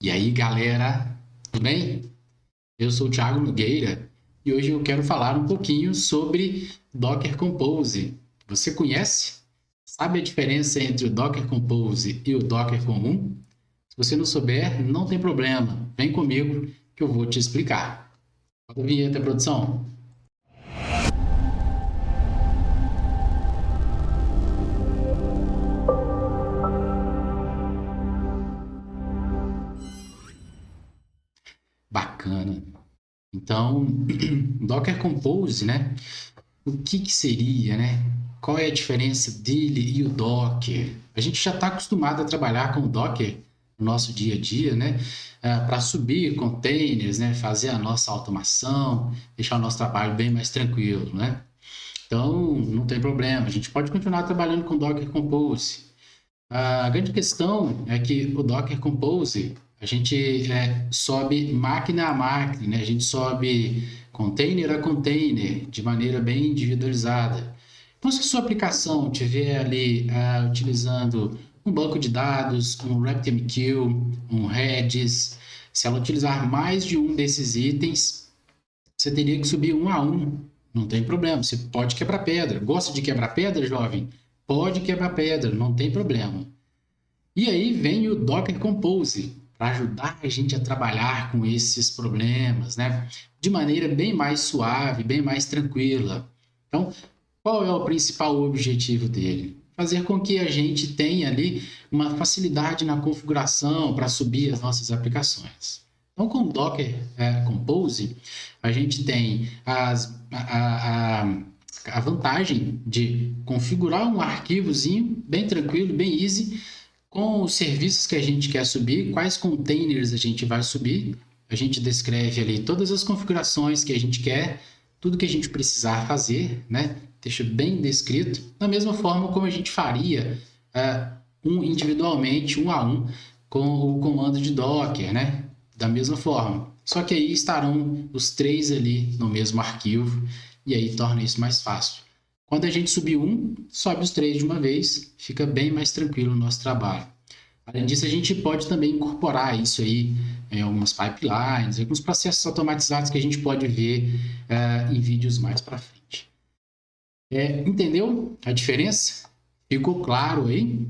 E aí, galera, tudo bem? Eu sou o Thiago Nogueira e hoje eu quero falar um pouquinho sobre Docker Compose. Você conhece? Sabe a diferença entre o Docker Compose e o Docker comum? Se você não souber, não tem problema. Vem comigo que eu vou te explicar. Roda a vinheta, produção. Bacana. Então, Docker Compose, né? O que seria, né? Qual é a diferença dele e o Docker? A gente já está acostumado a trabalhar com o Docker no nosso dia a dia, né? Para subir containers, né? Fazer a nossa automação, deixar o nosso trabalho bem mais tranquilo, né? Então, não tem problema, a gente pode continuar trabalhando com Docker Compose. A grande questão é que o Docker Compose, a gente sobe máquina a máquina, né? A gente sobe container a container, de maneira bem individualizada. Então, se a sua aplicação estiver ali utilizando um banco de dados, um RabbitMQ, um Redis, se ela utilizar mais de um desses itens, você teria que subir um a um. Não tem problema, você pode quebrar pedra. Gosta de quebrar pedra, jovem? Pode quebrar pedra, não tem problema. E aí vem o Docker Compose para ajudar a gente a trabalhar com esses problemas, né? De maneira bem mais suave, bem mais tranquila. Então, qual é o principal objetivo dele? Fazer com que a gente tenha ali uma facilidade na configuração para subir as nossas aplicações. Então, com o Docker Compose, a gente tem a vantagem de configurar um arquivozinho bem tranquilo, bem easy, com os serviços que a gente quer subir, quais containers a gente vai subir. A gente descreve ali todas as configurações que a gente quer, tudo que a gente precisar fazer, né? Deixa bem descrito, da mesma forma como a gente faria individualmente, um a um, com o comando de Docker, né? Da mesma forma. Só que aí estarão os três ali no mesmo arquivo, e aí torna isso mais fácil. Quando a gente subir um, sobe os três de uma vez, fica bem mais tranquilo o nosso trabalho. Além disso, a gente pode também incorporar isso aí em algumas pipelines, alguns processos automatizados que a gente pode ver em vídeos mais para frente. Entendeu a diferença? Ficou claro aí?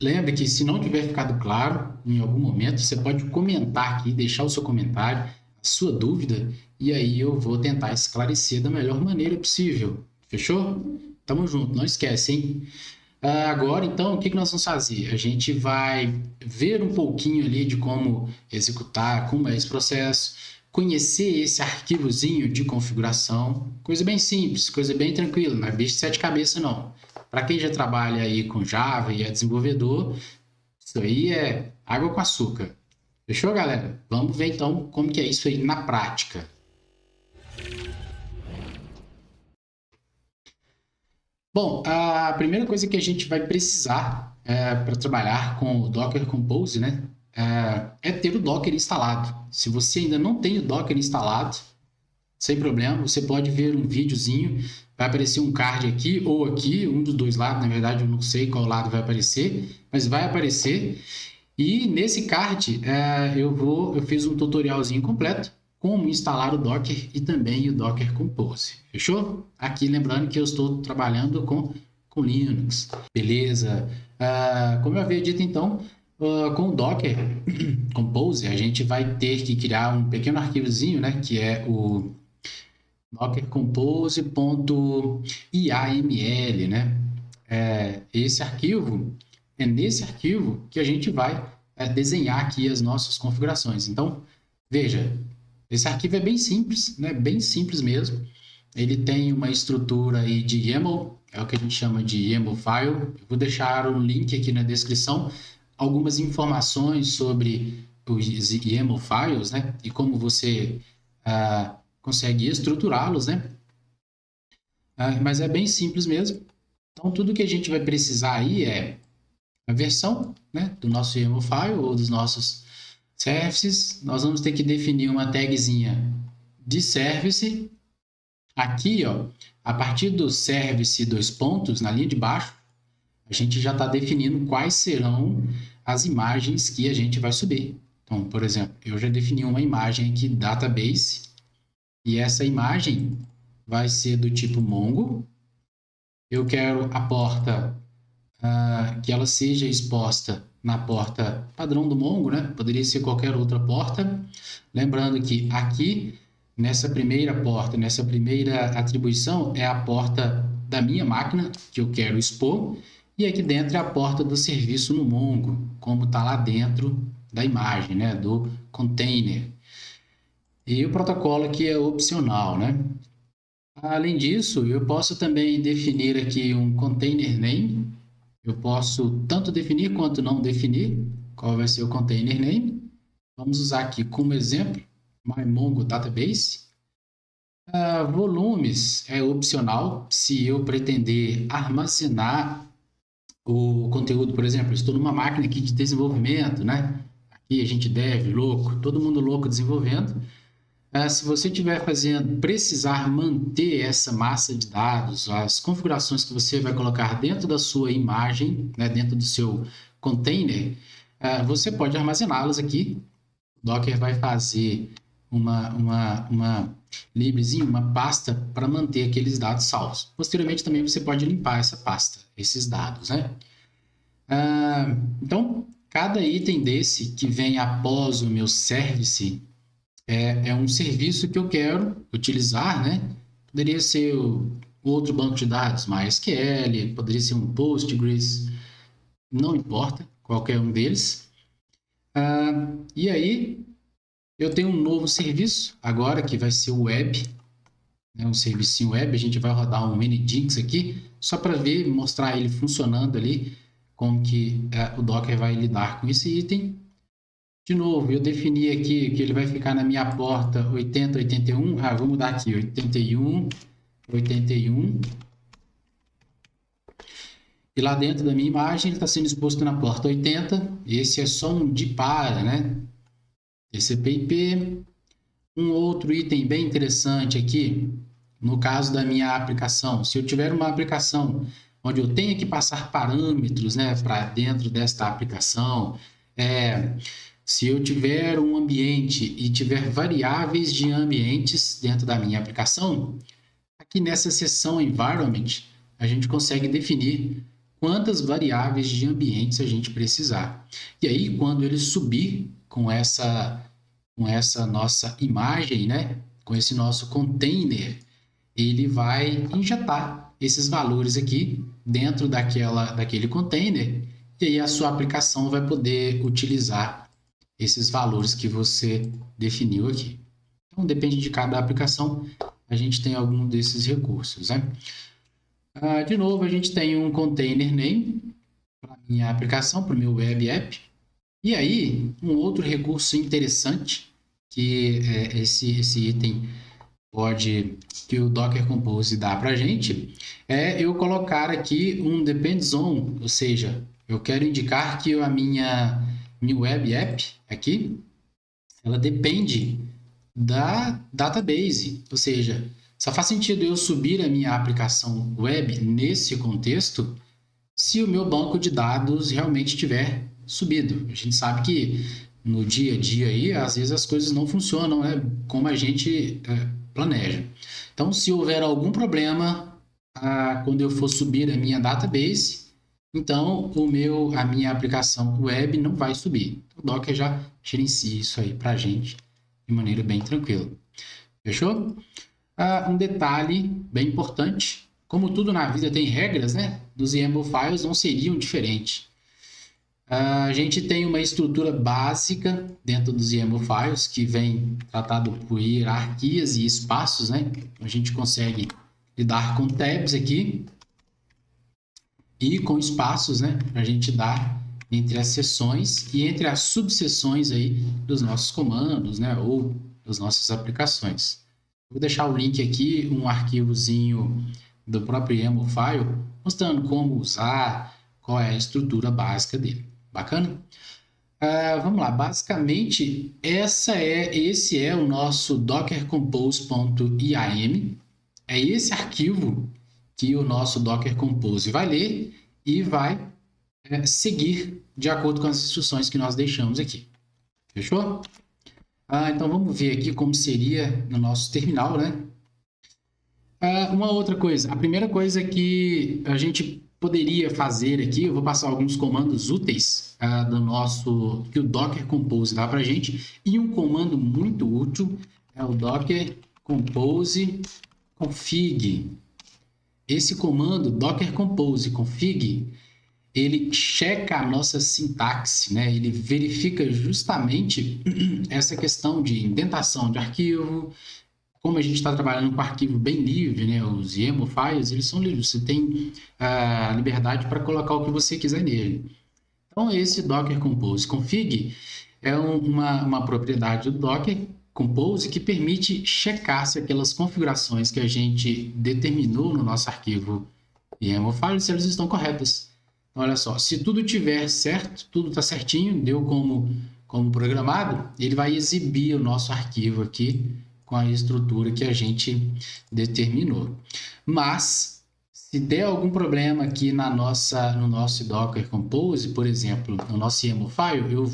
Lembre que se não tiver ficado claro em algum momento, você pode comentar aqui, deixar o seu comentário, a sua dúvida, e aí eu vou tentar esclarecer da melhor maneira possível. Fechou? Tamo junto, não esquece, hein? Agora, então, o que nós vamos fazer? A gente vai ver um pouquinho ali de como executar, como é esse processo, conhecer esse arquivozinho de configuração, coisa bem simples, coisa bem tranquila, não é bicho de sete cabeças, não. Para quem já trabalha aí com Java e é desenvolvedor, isso aí é água com açúcar. Fechou, galera? Vamos ver então como que é isso aí na prática. Bom, a primeira coisa que a gente vai precisar para trabalhar com o Docker Compose, né, é ter o Docker instalado. Se você ainda não tem o Docker instalado, sem problema, você pode ver um videozinho, vai aparecer um card aqui ou aqui, um dos dois lados, na verdade eu não sei qual lado vai aparecer, mas vai aparecer. E nesse card eu fiz um tutorialzinho completo como instalar o Docker e também o Docker Compose. Fechou? Aqui lembrando que eu estou trabalhando com Linux. Beleza? Como eu havia dito então, com o Docker Compose, a gente vai ter que criar um pequeno arquivozinho, né, que é o dockercompose.iaml, né? Esse arquivo, é nesse arquivo que a gente vai desenhar aqui as nossas configurações. Então, veja, esse arquivo é bem simples, né? Bem simples mesmo. Ele tem uma estrutura aí de YAML, é o que a gente chama de YAML file. Eu vou deixar um link aqui na descrição, algumas informações sobre os YAML files, né? E como você consegue estruturá-los, né? Mas é bem simples mesmo. Então, tudo que a gente vai precisar aí é a versão, né, do nosso YAML file ou dos nossos services. Nós vamos ter que definir uma tagzinha de service. Aqui, ó, a partir do service dois pontos, na linha de baixo, a gente já está definindo quais serão as imagens que a gente vai subir. Então, por exemplo, eu já defini uma imagem aqui, database, e essa imagem vai ser do tipo Mongo. Eu quero a porta que ela seja exposta na porta padrão do Mongo, né? Poderia ser qualquer outra porta. Lembrando que aqui, nessa primeira porta, nessa primeira atribuição, é a porta da minha máquina que eu quero expor, e aqui dentro é a porta do serviço no Mongo, como está lá dentro da imagem, né? Do container. E o protocolo aqui é opcional, né? Além disso, eu posso também definir aqui um container name. Eu posso tanto definir quanto não definir qual vai ser o container name. Vamos usar aqui como exemplo My Mongo Database. Volumes é opcional. Se eu pretender armazenar o conteúdo, por exemplo, estou numa máquina aqui de desenvolvimento, né? Aqui a gente deve, louco, todo mundo louco desenvolvendo. Se você estiver precisar manter essa massa de dados, as configurações que você vai colocar dentro da sua imagem, né, dentro do seu container, você pode armazená-las aqui. O Docker vai fazer uma libzinha, uma pasta para manter aqueles dados salvos. Posteriormente também você pode limpar essa pasta, esses dados, né? Então, cada item desse que vem após o meu service é um serviço que eu quero utilizar, né? Poderia ser outro banco de dados, MySQL, poderia ser um Postgres, não importa, qualquer um deles. E aí, eu tenho um novo serviço agora, que vai ser o web, né? Um servicinho web, a gente vai rodar um Nginx aqui, só para ver, mostrar ele funcionando ali, como que o Docker vai lidar com esse item. De novo, eu defini aqui que ele vai ficar na minha porta 8081. Vou mudar aqui, 81. E lá dentro da minha imagem, ele está sendo exposto na porta 80. Esse é só um de para, né? TCP/IP. Um outro item bem interessante aqui, no caso da minha aplicação. Se eu tiver uma aplicação onde eu tenha que passar parâmetros, né, para dentro desta aplicação, se eu tiver um ambiente e tiver variáveis de ambientes dentro da minha aplicação, aqui nessa seção Environment, a gente consegue definir quantas variáveis de ambientes a gente precisar. E aí, quando ele subir com essa nossa imagem, né, com esse nosso container, ele vai injetar esses valores aqui dentro daquele container, e aí a sua aplicação vai poder utilizar esses valores que você definiu aqui. Então, depende de cada aplicação, a gente tem algum desses recursos, né? De novo, a gente tem um container name para a minha aplicação, para o meu web app. E aí, um outro recurso interessante que esse item que o Docker Compose dá para a gente, é eu colocar aqui um depends on, ou seja, eu quero indicar que a minha web app aqui, ela depende da database, ou seja, só faz sentido eu subir a minha aplicação web nesse contexto se o meu banco de dados realmente tiver subido. A gente sabe que no dia a dia aí, às vezes as coisas não funcionam, né, como a gente planeja. Então, se houver algum problema quando eu for subir a minha database, então a minha aplicação web não vai subir. O Docker já gerencia isso aí para a gente de maneira bem tranquila. Fechou? Um detalhe bem importante, como tudo na vida tem regras, né? Dos YAML files não seriam diferentes. A gente tem uma estrutura básica dentro dos YAML files que vem tratado por hierarquias e espaços, né? A gente consegue lidar com tabs aqui e com espaços, né? Para a gente dar entre as seções e entre as subseções aí dos nossos comandos, né? Ou das nossas aplicações. Vou deixar o link aqui, um arquivozinho do próprio YAML file, mostrando como usar, qual é a estrutura básica dele. Bacana? Vamos lá, basicamente esse é o nosso dockercompose.iam. É esse arquivo que o nosso Docker Compose vai ler e vai seguir de acordo com as instruções que nós deixamos aqui. Fechou? Então vamos ver aqui como seria no nosso terminal, né? Uma outra coisa, a primeira coisa que a gente poderia fazer aqui, eu vou passar alguns comandos úteis do nosso, que o Docker Compose dá para a gente, e um comando muito útil é o Docker Compose config. Esse comando, Docker Compose config, ele checa a nossa sintaxe, né? Ele verifica justamente essa questão de indentação de arquivo. Como a gente está trabalhando com arquivo bem livre, né? Os YAML files, eles são livres. Você tem a liberdade para colocar o que você quiser nele. Então, esse Docker Compose config é uma propriedade do Docker Compose que permite checar se aquelas configurações que a gente determinou no nosso arquivo YAML files, se elas estão corretas. Então, olha só, se tudo tiver certo, tudo está certinho, deu como programado, ele vai exibir o nosso arquivo aqui com a estrutura que a gente determinou. Mas, se der algum problema aqui no nosso Docker Compose, por exemplo, no nosso YAML file, eu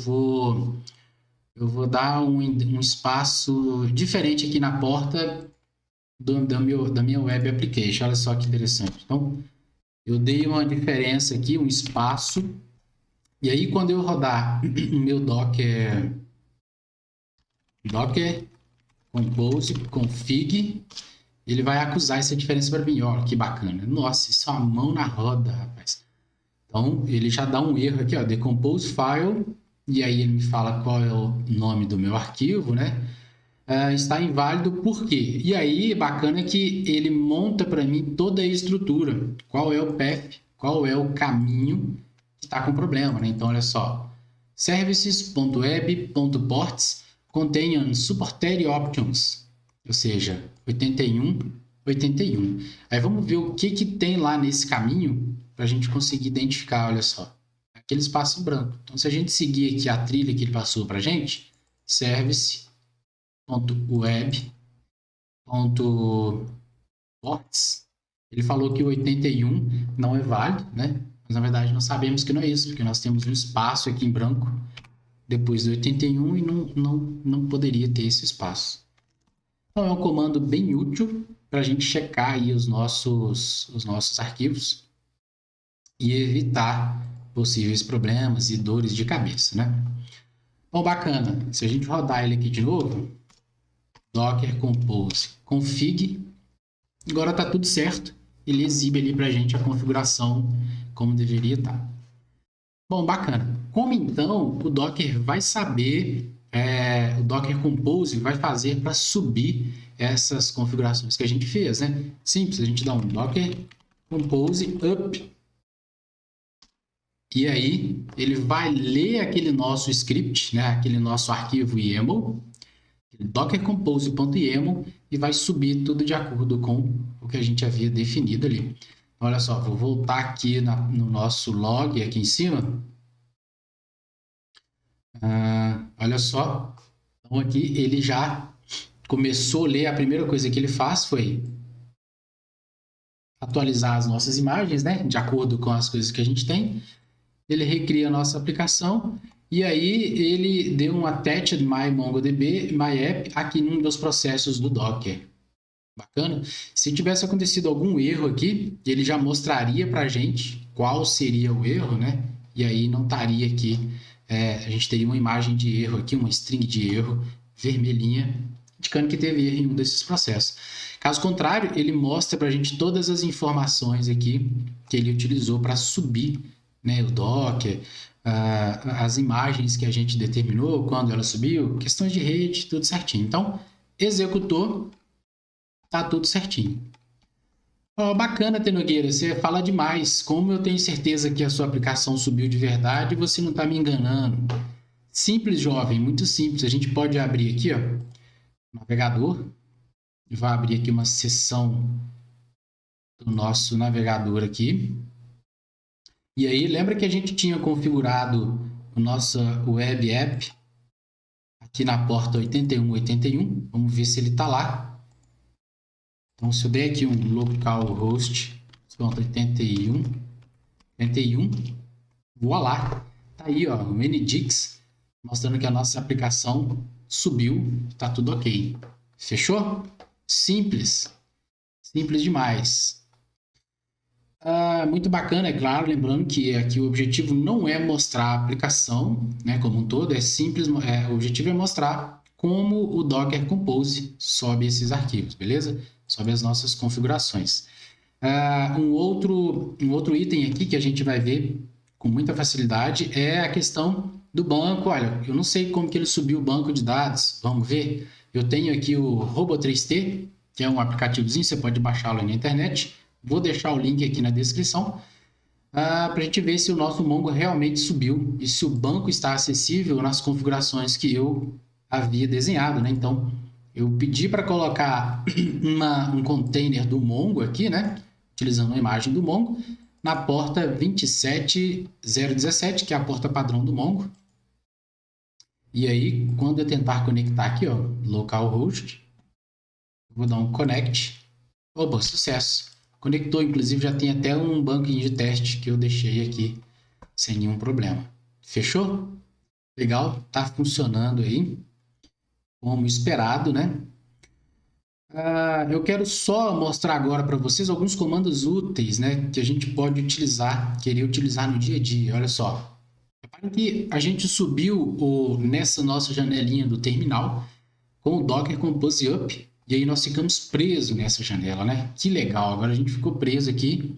vou dar um espaço diferente aqui na porta da minha web application. Olha só que interessante. Então, eu dei uma diferença aqui, um espaço, e aí quando eu rodar o meu Docker Compose config, ele vai acusar essa diferença para mim. Olha que bacana. Nossa, isso é uma mão na roda, rapaz. Então, ele já dá um erro aqui, ó, decompose file, e aí ele me fala qual é o nome do meu arquivo, né? Está inválido por quê? E aí, bacana que ele monta para mim toda a estrutura. Qual é o path, qual é o caminho que está com problema, né? Então, olha só. Services.web.ports contain unsupported options, ou seja, 81, 81. Aí vamos ver o que tem lá nesse caminho para a gente conseguir identificar, olha só. Aquele espaço em branco. Então, se a gente seguir aqui a trilha que ele passou para a gente, service.web.ports, ele falou que o 81 não é válido, né? Mas, na verdade, nós sabemos que não é isso, porque nós temos um espaço aqui em branco depois do 81 e não poderia ter esse espaço. Então, é um comando bem útil para a gente checar aí os nossos arquivos e evitar possíveis problemas e dores de cabeça, né? Bom, bacana. Se a gente rodar ele aqui de novo, Docker Compose config, agora está tudo certo. Ele exibe ali para a gente a configuração como deveria estar. Bom, bacana. Como então o Docker vai saber, o Docker Compose vai fazer para subir essas configurações que a gente fez, né? Simples, a gente dá um Docker Compose up, e aí ele vai ler aquele nosso script, né? Aquele nosso arquivo YAML, dockercompose.yaml, e vai subir tudo de acordo com o que a gente havia definido ali. Olha só, vou voltar aqui no nosso log aqui em cima. Olha só, então aqui ele já começou a ler. A primeira coisa que ele faz foi atualizar as nossas imagens, né, de acordo com as coisas que a gente tem. Ele recria a nossa aplicação e aí ele deu um attached my MongoDB, my app aqui num dos processos do Docker. Bacana? Se tivesse acontecido algum erro aqui, ele já mostraria para a gente qual seria o erro, né? E aí não estaria aqui, a gente teria uma imagem de erro aqui, uma string de erro vermelhinha, indicando que teve erro em um desses processos. Caso contrário, ele mostra para a gente todas as informações aqui que ele utilizou para subir, né, o Docker, as imagens que a gente determinou, quando ela subiu, questões de rede, tudo certinho. Então, executou, tá tudo certinho. Bacana, Tenogueira, você fala demais. Como eu tenho certeza que a sua aplicação subiu de verdade, você não está me enganando. Simples, jovem, muito simples. A gente pode abrir aqui, ó, navegador. Vai abrir aqui uma seção do nosso navegador aqui. E aí, lembra que a gente tinha configurado o nosso web app aqui na porta 8181. Vamos ver se ele está lá. Então, se eu der aqui um localhost 81, Tentei um, voilá, tá aí, ó, o Nginx, mostrando que a nossa aplicação subiu, tá tudo ok. Fechou? Simples, simples demais. Muito bacana, é claro, lembrando que aqui o objetivo não é mostrar a aplicação, né, como um todo, é simples, o objetivo é mostrar como o Docker Compose sobe esses arquivos, beleza? Sobe as nossas configurações. Um outro item aqui que a gente vai ver com muita facilidade é a questão do banco. Olha, eu não sei como que ele subiu o banco de dados, vamos ver. Eu tenho aqui o Robo3T, que é um aplicativozinho, você pode baixá-lo na internet. Vou deixar o link aqui na descrição para a gente ver se o nosso Mongo realmente subiu e se o banco está acessível nas configurações que eu havia desenhado, né? Então, eu pedi para colocar um container do Mongo aqui, né? Utilizando a imagem do Mongo, na porta 27017, que é a porta padrão do Mongo. E aí, quando eu tentar conectar aqui, ó, localhost, vou dar um connect. Opa, sucesso! Conectou, inclusive já tem até um banquinho de teste que eu deixei aqui sem nenhum problema. Fechou? Legal, tá funcionando aí como esperado, né? Eu quero só mostrar agora para vocês alguns comandos úteis, né, que a gente pode utilizar, querer utilizar no dia a dia. Olha só, reparem que a gente subiu nessa nossa janelinha do terminal com o Docker Compose Up e aí nós ficamos presos nessa janela, né? Que legal, agora a gente ficou preso aqui,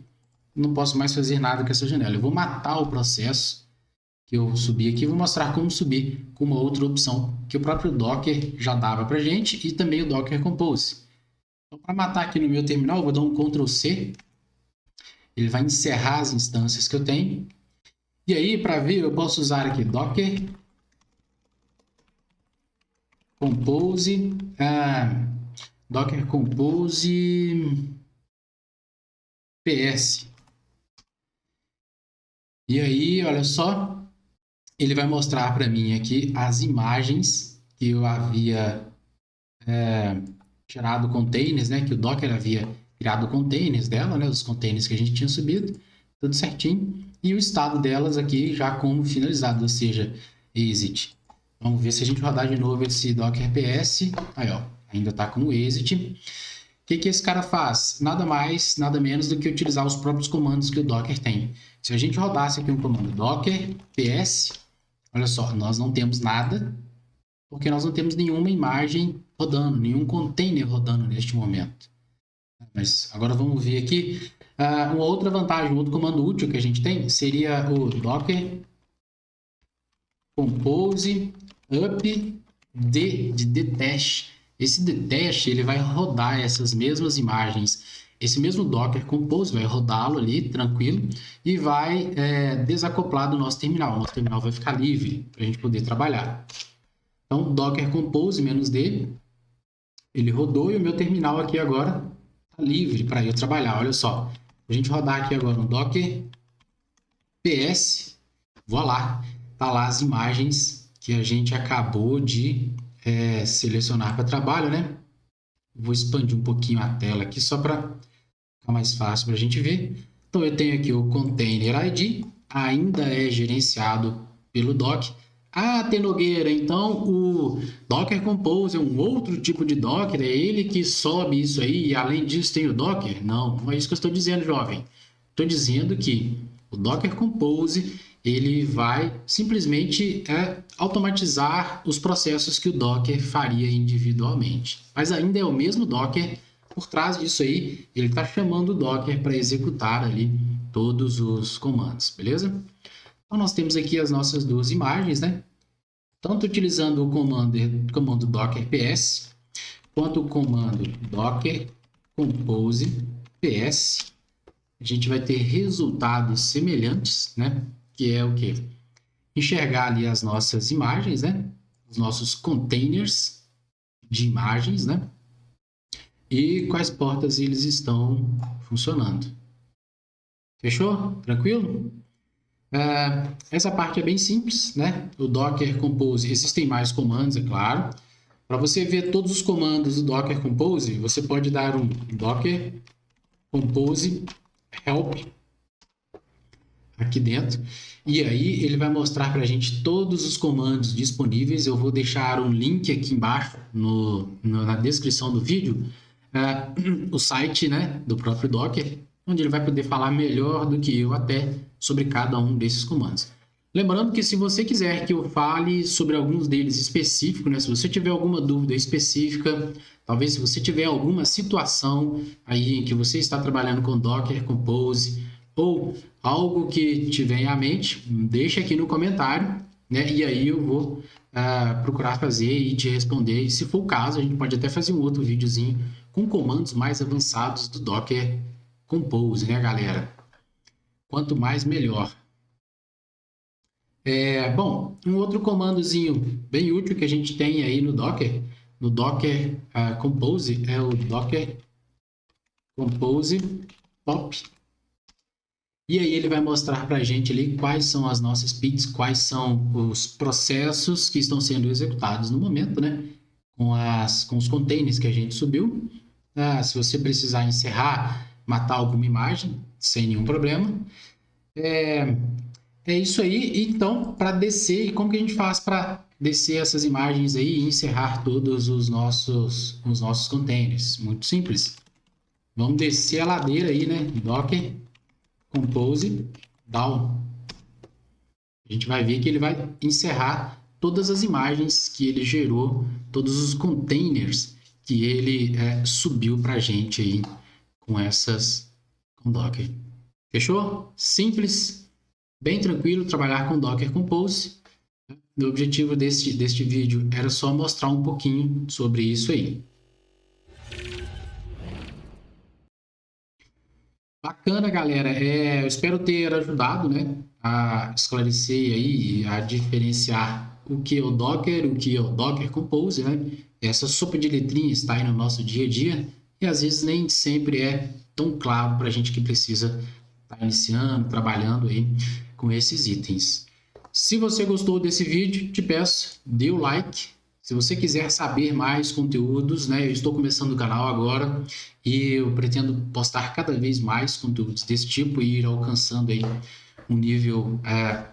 não posso mais fazer nada com essa janela. Eu vou matar o processo que eu subi aqui, vou mostrar como subir com uma outra opção que o próprio Docker já dava para gente e também o Docker Compose. Então, para matar aqui no meu terminal, eu vou dar um Ctrl C. Ele vai encerrar as instâncias que eu tenho. E aí, para ver, eu posso usar aqui Docker Compose, Docker Compose PS. E aí, olha só, ele vai mostrar para mim aqui as imagens que eu havia gerado containers, né? Que o Docker havia criado containers dela, né? Os containers que a gente tinha subido, tudo certinho. E o estado delas aqui já como finalizado, ou seja, exit. Vamos ver se a gente rodar de novo esse Docker PS. Aí, ó, ainda está com o exit. O que esse cara faz? Nada mais, nada menos do que utilizar os próprios comandos que o Docker tem. Se a gente rodasse aqui um comando Docker PS, olha só, nós não temos nada, porque nós não temos nenhuma imagem rodando, nenhum container rodando neste momento. Mas agora vamos ver aqui. Uma outra vantagem, um outro comando útil que a gente tem seria o Docker Compose Up de detach. Esse detach ele vai rodar essas mesmas imagens. Esse mesmo Docker Compose vai rodá-lo ali tranquilo e vai desacoplar do nosso terminal. O nosso terminal vai ficar livre para a gente poder trabalhar. Então, Docker Compose -d, ele rodou e o meu terminal aqui agora está livre para eu trabalhar. Olha só, a gente rodar aqui agora no Docker PS, voilá, tá lá as imagens que a gente acabou de selecionar para trabalho, né? Vou expandir um pouquinho a tela aqui só para ficar mais fácil para a gente ver. Então, eu tenho aqui o Container ID, ainda é gerenciado pelo Docker. Tem Nogueira, então o Docker Compose é um outro tipo de Docker, é ele que sobe isso aí e além disso tem o Docker? Não, não é isso que eu estou dizendo, jovem. Estou dizendo que o Docker Compose ele vai simplesmente automatizar os processos que o Docker faria individualmente. Mas ainda é o mesmo Docker, por trás disso aí, ele está chamando o Docker para executar ali todos os comandos, beleza? Então, nós temos aqui as nossas duas imagens, né? Tanto utilizando o comando docker ps, quanto o comando docker compose ps, a gente vai ter resultados semelhantes, né? Que é o quê? Enxergar ali as nossas imagens, né? Os nossos containers de imagens, né? E quais portas eles estão funcionando. Fechou? Tranquilo? Essa parte é bem simples, né? O Docker Compose, existem mais comandos, é claro. Para você ver todos os comandos do Docker Compose, você pode dar um Docker Compose Help. aqui dentro. E aí ele vai mostrar para a gente todos os comandos disponíveis. Eu vou deixar um link aqui embaixo na descrição do vídeo, o site, né, do próprio Docker, onde ele vai poder falar melhor do que eu até sobre cada um desses comandos. Lembrando que se você quiser que eu fale sobre alguns deles específicos, né, se você tiver alguma dúvida específica, talvez se você tiver alguma situação aí em que você está trabalhando com Docker Compose ou algo que te venha à mente, deixa aqui no comentário, né? E aí eu vou procurar fazer e te responder. E se for o caso, a gente pode até fazer um outro videozinho com comandos mais avançados do Docker Compose, né, galera? Quanto mais, melhor. Bom, um outro comandozinho bem útil que a gente tem aí no Docker Compose, é o Docker Compose Pop. E aí ele vai mostrar para a gente ali quais são as nossas PIDs, quais são os processos que estão sendo executados no momento, né? Com os containers que a gente subiu. Se você precisar encerrar, matar alguma imagem, sem nenhum problema. É isso aí. Então, para descer, e como que a gente faz para descer essas imagens aí e encerrar todos os nossos containers? Muito simples. Vamos descer a ladeira aí, né? Docker Compose Down. A gente vai ver que ele vai encerrar todas as imagens que ele gerou, todos os containers que ele subiu para a gente aí com Docker. Fechou? Simples, bem tranquilo trabalhar com Docker Compose. O objetivo deste vídeo era só mostrar um pouquinho sobre isso aí. Bacana, galera. Eu espero ter ajudado, né, a esclarecer aí, a diferenciar o que é o Docker, o que é o Docker Compose, né? Essa sopa de letrinhas está aí no nosso dia a dia e às vezes nem sempre é tão claro para a gente que precisa estar iniciando, trabalhando aí com esses itens. Se você gostou desse vídeo, te peço, dê o like. Se você quiser saber mais conteúdos, né, eu estou começando o canal agora e eu pretendo postar cada vez mais conteúdos desse tipo e ir alcançando aí um nível,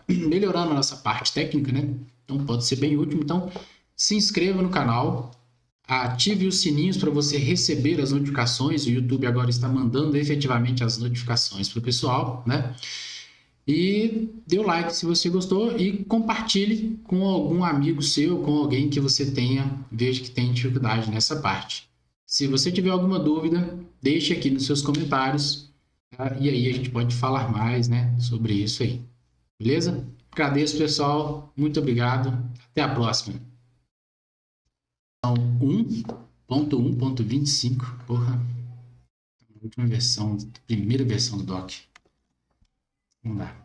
melhorando a nossa parte técnica, né? Então pode ser bem útil. Então se inscreva no canal, ative os sininhos para você receber as notificações. O YouTube agora está mandando efetivamente as notificações para o pessoal, né? E dê o like se você gostou e compartilhe com algum amigo seu, com alguém que você veja que tem dificuldade nessa parte. Se você tiver alguma dúvida, deixe aqui nos seus comentários, tá? E aí a gente pode falar mais, né, sobre isso aí. Beleza? Agradeço, pessoal. Muito obrigado. Até a próxima. 1.1.25. Porra. A última versão, primeira versão do Doc. Vamos lá.